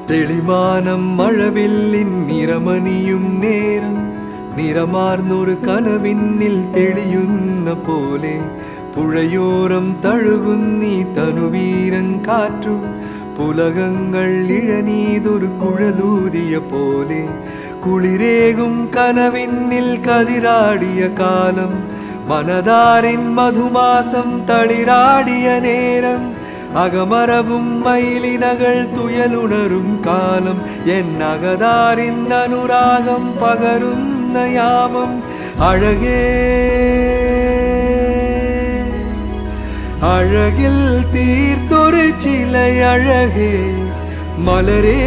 തെളിമാനം മഴവില്ലിൻ നിറമണിയും നേരം നിറമാർന്നൊരു കനവിന്നിൽ തെളിയുന്ന പോലെ പുഴയോരം തഴുകുന്നീ തനുവീരൻ കാറ്റും പുലകങ്ങൾ ഇഴനീതൊരു കുഴലൂതിയ പോലെ കുളിരേകും കനവിന്നിൽ കതിരാടിയ കാലം മനതാരിൻ മധുമാസം തളിരാടിയ നേരം അകമറവും മയിലിനകൾ തുയലുണരും കാലം എന്നകതാരിൻ അനുരാഗം പകരുന്ന യാമം അഴകേ അഴകിൽ തീർത്തൊരു ചിലയഴകേ മലരേ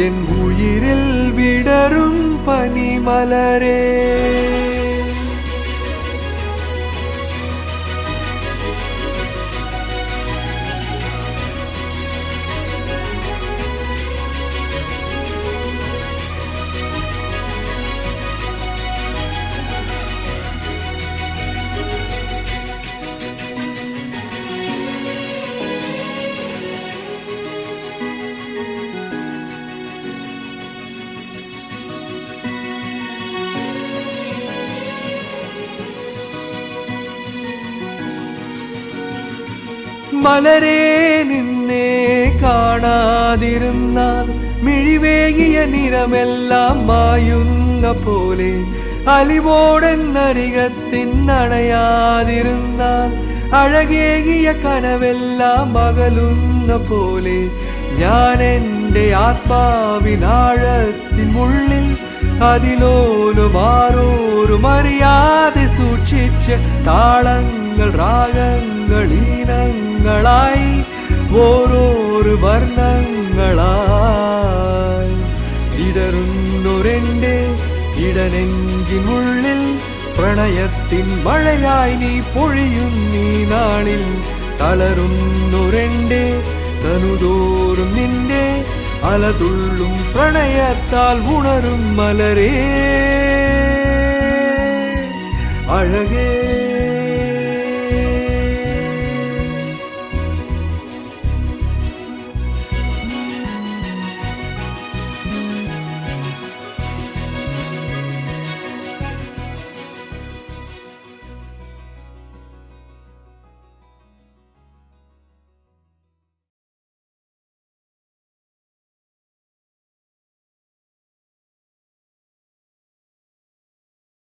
എൻ ഉയിരിൽ വിടരും പനിമലരേ മലരേ നിന്നെ കാണാതിരുന്നാൽ മിഴിവേകിയ നിറമെല്ലാം മായുന്ന പോലെ അലിവോടെന്നരികത്തിനണയാതിരുന്നാൽ അഴകേകിയ കനവെല്ലാം അകലുന്ന പോലെ ഞാൻ എൻ്റെ ആത്മാവിനാഴത്തിനുള്ളിൽ അതിലോലും ആരോരും അറിയാതെ സൂക്ഷിച്ച താളങ്ങൾ രാഗങ്ങൾ ഈനങ്ങളായി ഓരോരു വർണ്ണങ്ങളായി ഇടറുന്നൊരെൻ്റെ ഇടനെഞ്ചിനുള്ളിൽ പ്രണയത്തിൻ മഴയായി നീ പൊഴിയും നീ നാളിൽ തളരുന്നൊരെൻ്റെ തനുതോറും നിന്റെ അലതുള്ളും പ്രണയത്താൽ ഉണരും മലരേ അഴകേ